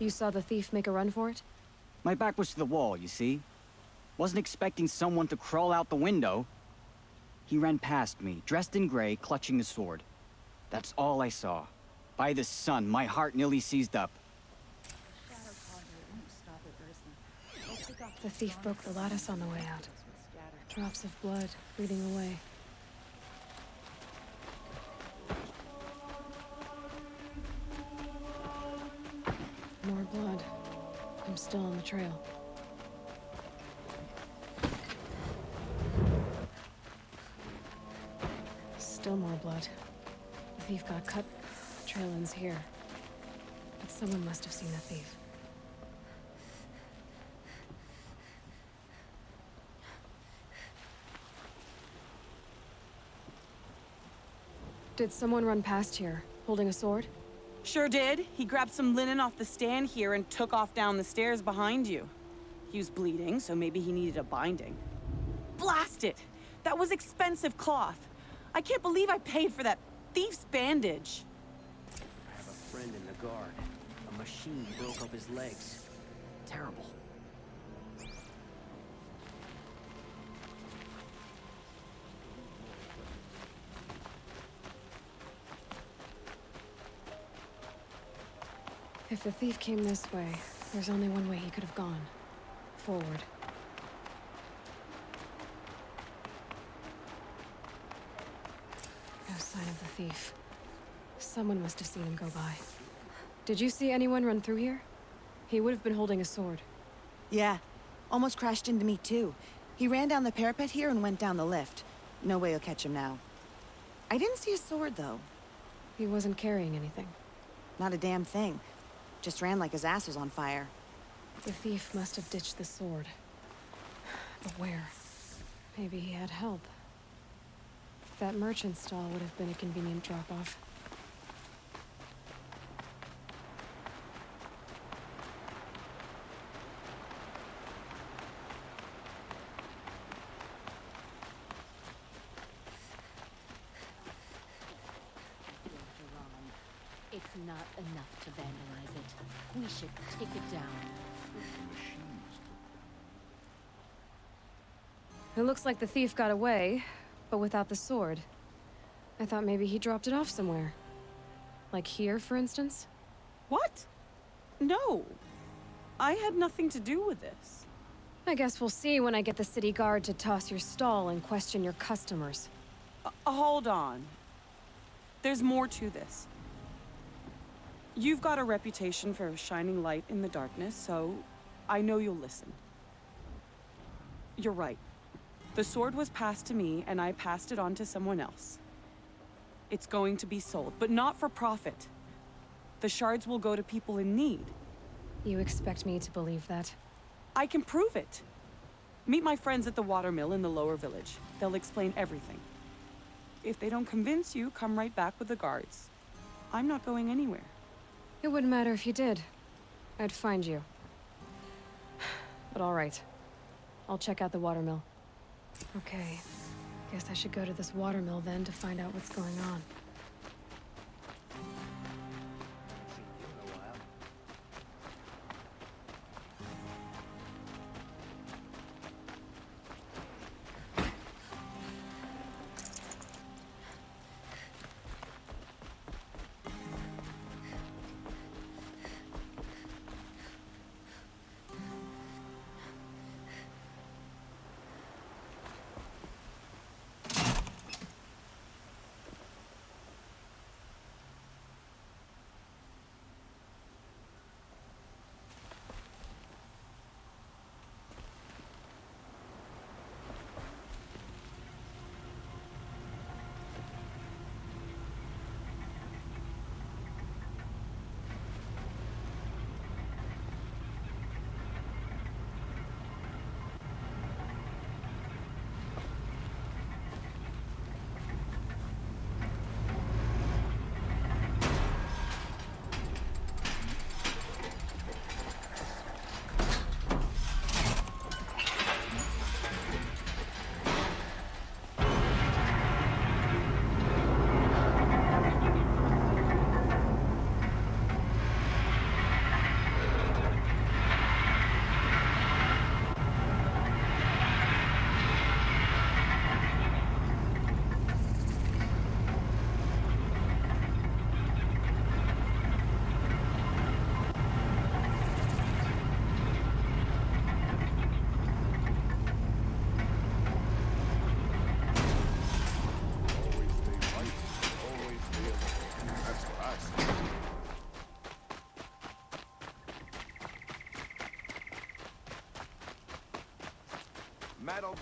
You saw the thief make a run for it? My back was to the wall, you see? Wasn't expecting someone to crawl out the window. He ran past me, dressed in gray, clutching the sword. That's all I saw. By the sun, my heart nearly seized up. The thief broke the lattice on the way out. Drops of blood bleeding away. More blood. I'm still on the trail. Still more blood. The thief got cut. The trail ends here. But someone must have seen the thief. Did someone run past here, holding a sword? Sure did. He grabbed some linen off the stand here and took off down the stairs behind you. He was bleeding, so maybe he needed a binding. Blast it! That was expensive cloth. I can't believe I paid for that thief's bandage. I have a friend in the guard. A machine broke up his legs. Terrible. If the thief came this way, there's only one way he could have gone. Forward. No sign of the thief. Someone must have seen him go by. Did you see anyone run through here? He would have been holding a sword. Yeah. Almost crashed into me, too. He ran down the parapet here and went down the lift. No way you'll catch him now. I didn't see a sword, though. He wasn't carrying anything. Not a damn thing. Just ran like his ass was on fire. The thief must have ditched the sword. But where? Maybe he had help. That merchant stall would have been a convenient drop-off. It's not enough to vandalize it. We should take it down. It looks like the thief got away, but without the sword. I thought maybe he dropped it off somewhere. Like here, for instance? What? No. I had nothing to do with this. I guess we'll see when I get the city guard to toss your stall and question your customers. Hold on. There's more to this. You've got a reputation for shining light in the darkness, so I know you'll listen. You're right. The sword was passed to me, and I passed it on to someone else. It's going to be sold, but not for profit. The shards will go to people in need. You expect me to believe that? I can prove it. Meet my friends at the watermill in the lower village. They'll explain everything. If they don't convince you, come right back with the guards. I'm not going anywhere. It wouldn't matter if you did. I'd find you. But all right. I'll check out the watermill. Okay. Guess I should go to this watermill then to find out what's going on.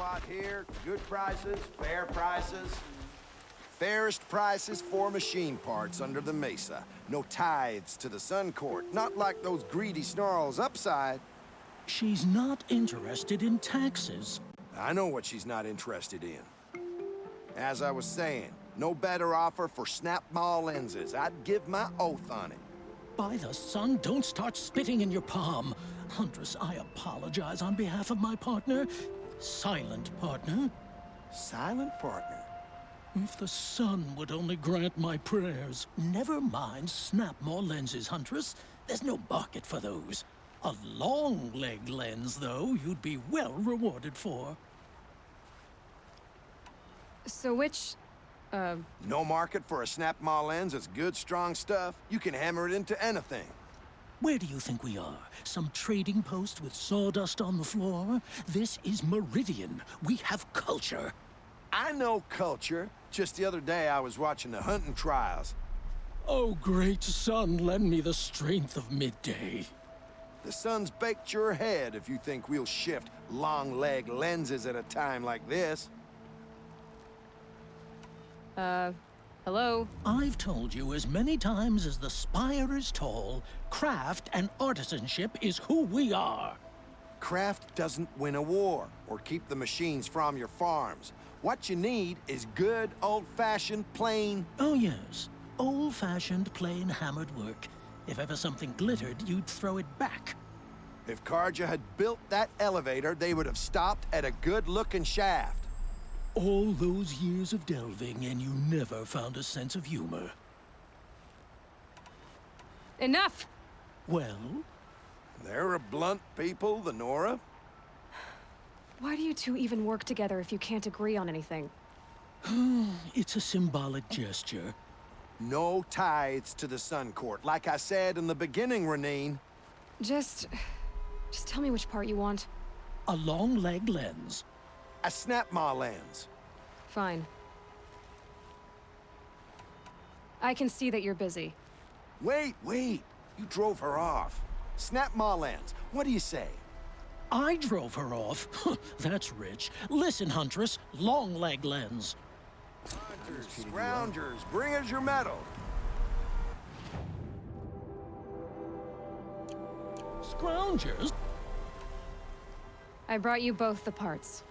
spot here. Good prices, fair prices. Fairest prices for machine parts under the mesa. No tithes to the Sun Court. Not like those greedy snarls upside. She's not interested in taxes. I know what she's not interested in. As I was saying, no better offer for snap maw lenses. I'd give my oath on it. By the sun, don't start spitting in your palm. Huntress, I apologize on behalf of my partner. Silent partner. Silent partner? If the sun would only grant my prayers. Never mind snap maw lenses, Huntress. There's no market for those. A long leg lens, though, you'd be well rewarded for. So which, No market for a snap maw lens is good, strong stuff. You can hammer it into anything. Where do you think we are? Some trading post with sawdust on the floor? This is Meridian. We have culture. I know culture. Just the other day I was watching the hunting trials. Oh, great sun, lend me the strength of midday. The sun's baked your head if you think we'll shift long leg lenses at a time like this. hello? I've told you as many times as the spire is tall, craft and artisanship is who we are. Craft doesn't win a war or keep the machines from your farms. What you need is good, old-fashioned, plain... Oh yes, old-fashioned, plain hammered work. If ever something glittered, you'd throw it back. If Karja had built that elevator, they would have stopped at a good-looking shaft. All those years of delving, and you never found a sense of humor. Enough! Well? They're a blunt people, the Nora. Why do you two even work together if you can't agree on anything? It's a symbolic gesture. No tithes to the Sun Court. Like I said in the beginning, Renine. Just tell me which part you want. A long leg lens. A snap maw lens. Fine. I can see that you're busy. Wait. You drove her off. Snap maw lens. What do you say? I drove her off. That's rich. Listen, Huntress, long leg lens. Hunters, scroungers, bring us your medal. Scroungers? I brought you both the parts.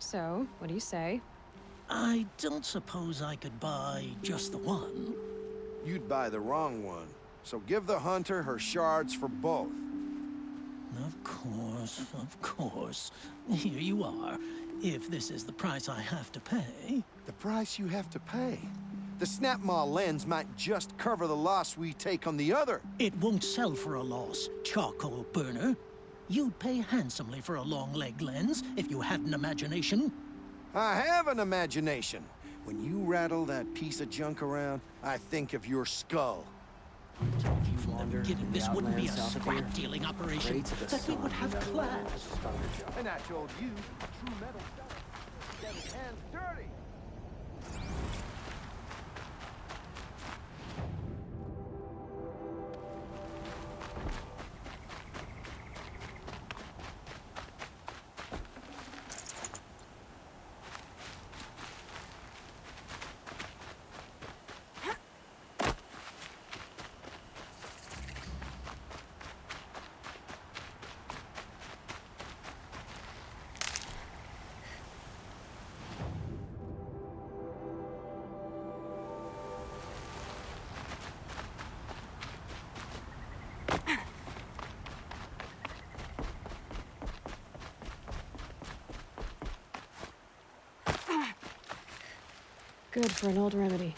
So, what do you say? I don't suppose I could buy just the one. You'd buy the wrong one. So give the hunter her shards for both. Of course. Here you are. If this is the price I have to pay. The price you have to pay? The snap maw lens might just cover the loss we take on the other. It won't sell for a loss, charcoal burner. You'd pay handsomely for a long leg lens if you had an imagination. I have an imagination. When you rattle that piece of junk around, I think of your skull. From the beginning, this wouldn't be a scrap-dealing operation. That we would have class. And I told you, true metal stuff. Get his hands dirty. Good for an old remedy.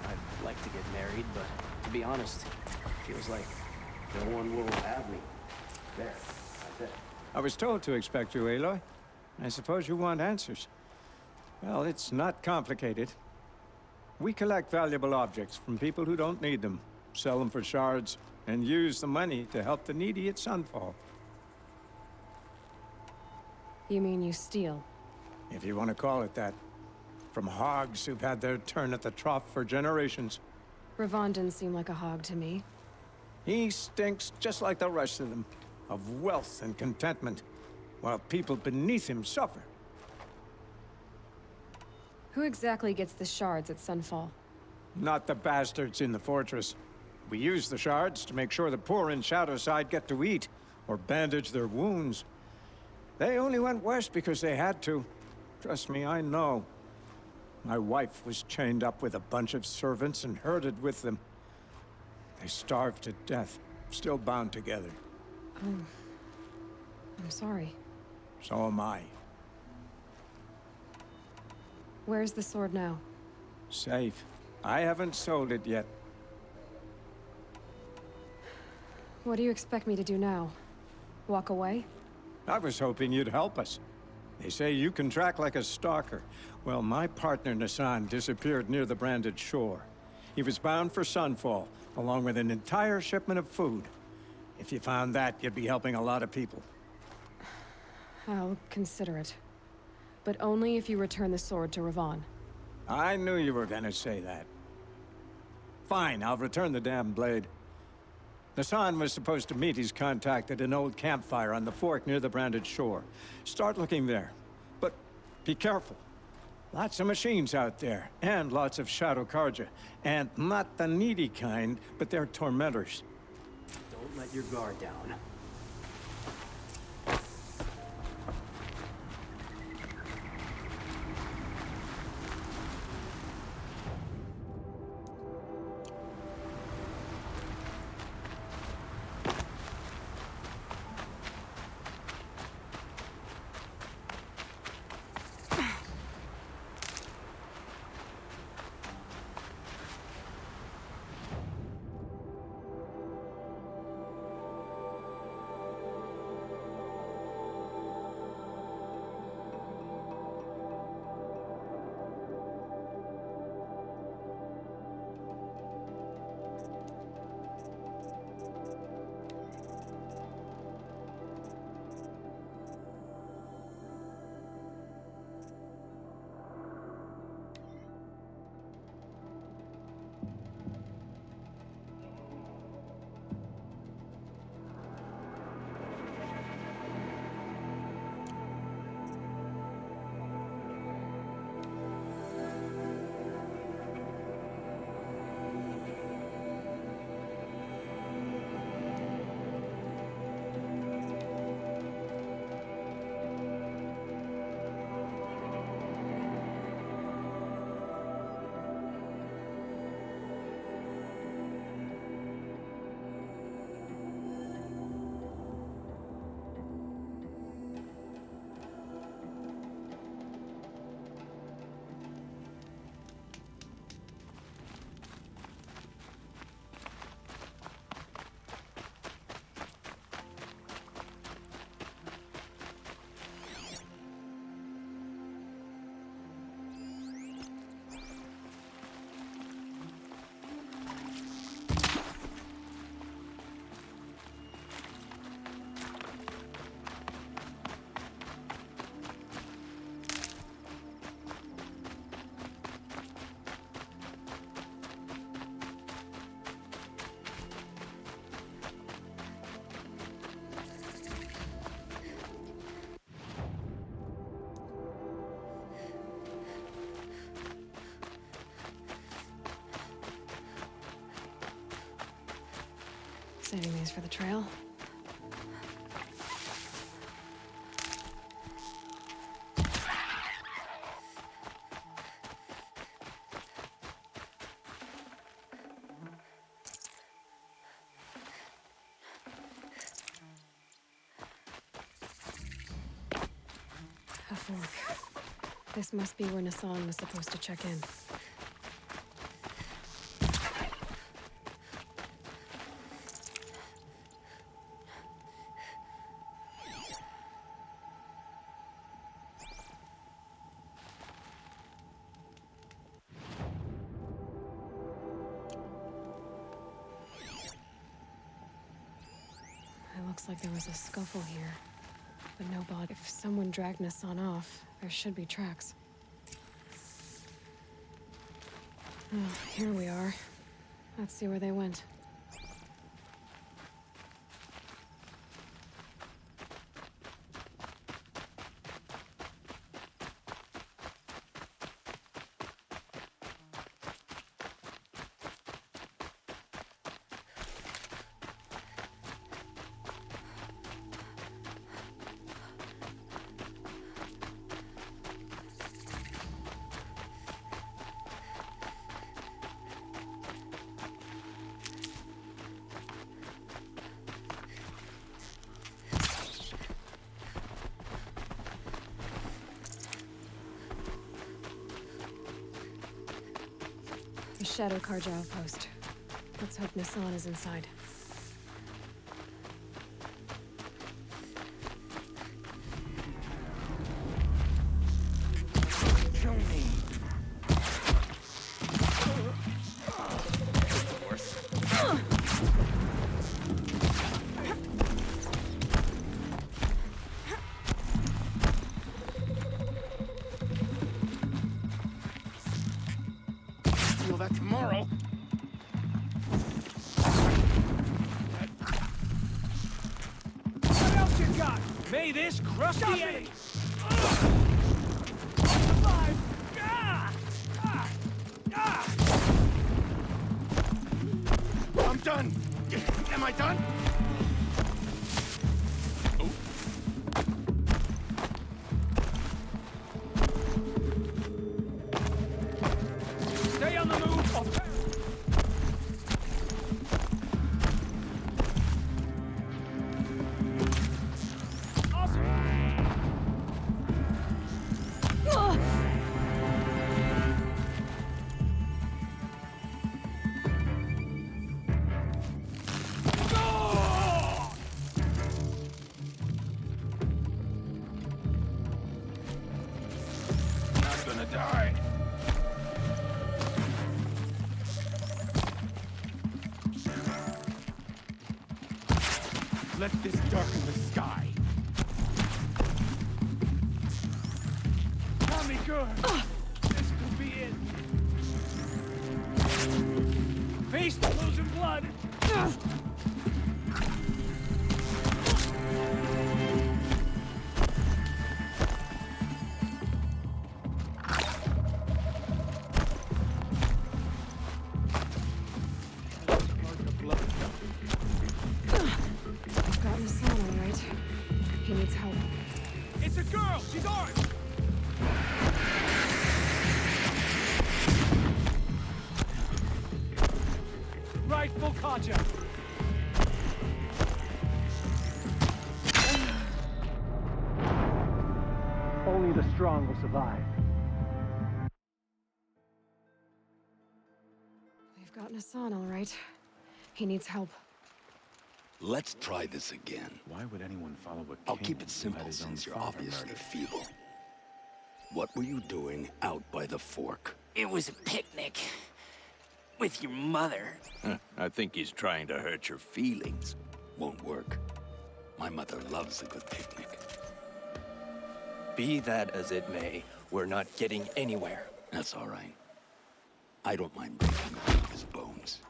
I'd like to get married, but to be honest, it feels like no one will have me. There, that's it. I was told to expect you, Aloy. I suppose you want answers. Well, it's not complicated. We collect valuable objects from people who don't need them, sell them for shards, and use the money to help the needy at Sunfall. You mean you steal? If you want to call it that. From hogs who've had their turn at the trough for generations. Ravon didn't seem like a hog to me. He stinks just like the rest of them, of wealth and contentment, while people beneath him suffer. Who exactly gets the shards at Sunfall? Not the bastards in the fortress. We use the shards to make sure the poor in Shadowside get to eat, or bandage their wounds. They only went west because they had to. Trust me, I know. My wife was chained up with a bunch of servants and herded with them. They starved to death, still bound together. Oh. I'm sorry. So am I. Where's the sword now? Safe. I haven't sold it yet. What do you expect me to do now? Walk away? I was hoping you'd help us. They say you can track like a stalker. Well, my partner Nassan disappeared near the branded shore. He was bound for Sunfall, along with an entire shipment of food. If you found that, you'd be helping a lot of people. I'll consider it. But only if you return the sword to Ravon. I knew you were gonna say that. Fine, I'll return the damn blade. Nassan was supposed to meet his contact at an old campfire on the fork near the branded shore. Start looking there. But be careful. Lots of machines out there, and lots of Shadow Karja. And not the needy kind, but they're tormentors. Don't let your guard down. Saving these for the trail. A fork. This must be where Nassan was supposed to check in. Looks like there was a scuffle here. But no body. If someone dragged Nassan off, there should be tracks. Oh, here we are. Let's see where they went. The Shadow Karja outpost. Let's hope Nassan is inside. Kill me. That tomorrow. What else you got? May this crusty enemy. Alive. I'm done. Am I done? Stay on the move. Die. Let this darken the sky. Tell me good. This could be it. Face the losing blood. Rightful Kaja. Only the strong will survive. We've got Nassan, all right. He needs help. Let's try this again. Why would anyone follow a king? I'll keep it simple since you're obviously feeble. What were you doing out by the fork? It was a picnic. With your mother. I think he's trying to hurt your feelings. Won't work. My mother loves a good picnic. Be that as it may, we're not getting anywhere. That's all right. I don't mind breaking a few of his bones.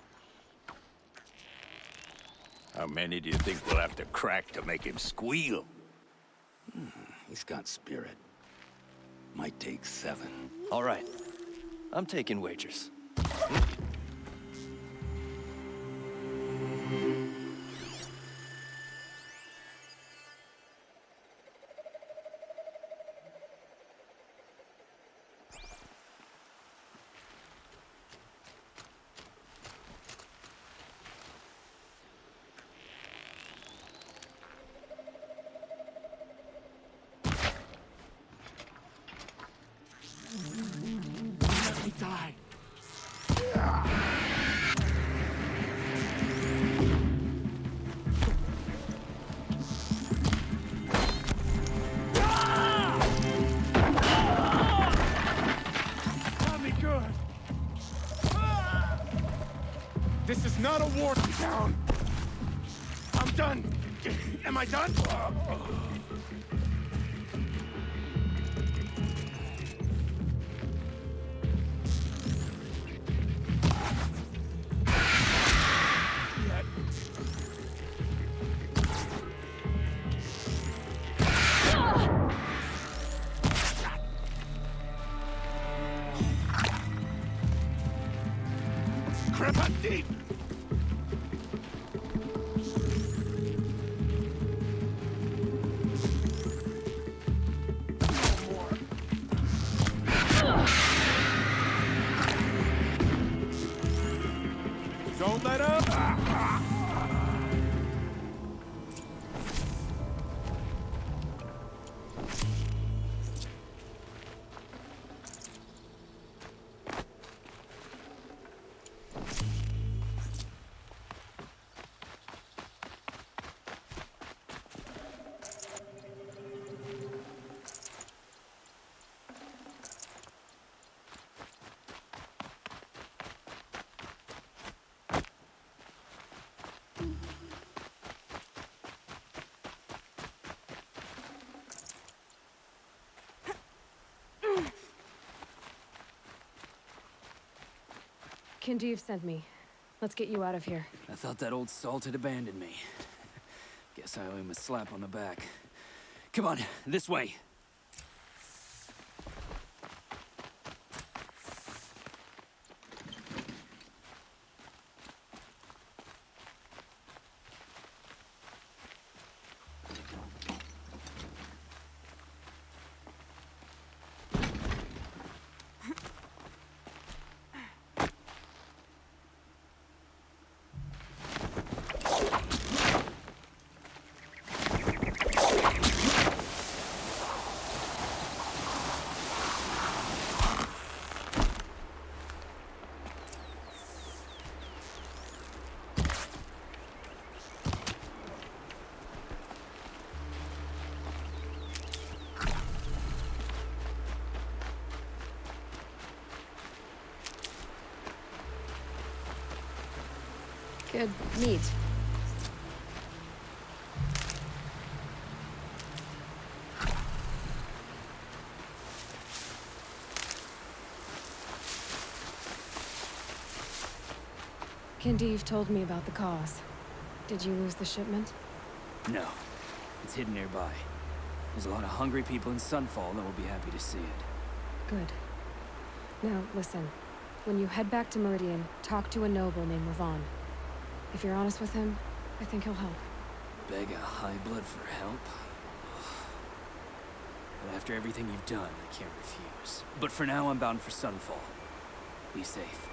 How many do you think we'll have to crack to make him squeal? He's got spirit. Might take 7. All right. I'm taking wagers. Let me die. This is not a war down. I'm done. Am I done? Deep. Don't let up. Kinjeev sent me. Let's get you out of here. I thought that old salt had abandoned me. Guess I owe him a slap on the back. Come on, this way. Good meat. Kinjeev told me about the cause. Did you lose the shipment? No. It's hidden nearby. There's a lot of hungry people in Sunfall that will be happy to see it. Good. Now, listen. When you head back to Meridian, talk to a noble named Ravon. If you're honest with him, I think he'll help. Beg a high blood for help? But after everything you've done, I can't refuse. But for now, I'm bound for Sunfall. Be safe.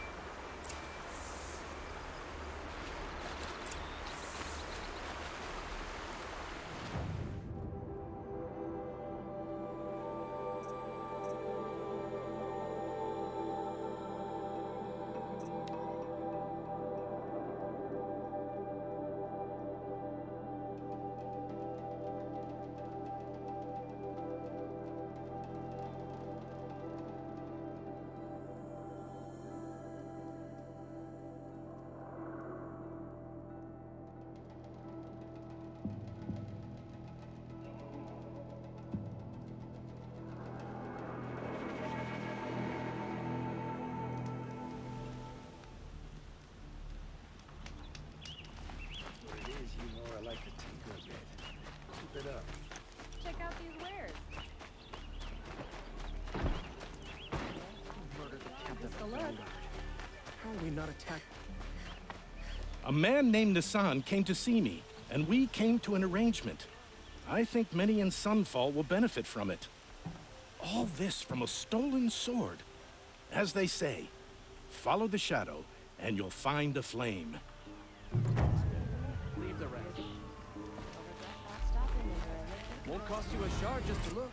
Check out these wares. Just a look. How are we not attacked? A man named Nissan came to see me, and we came to an arrangement. I think many in Sunfall will benefit from it. All this from a stolen sword. As they say, follow the shadow, and you'll find a flame. Leave the rest. Won't cost you a shard just to look.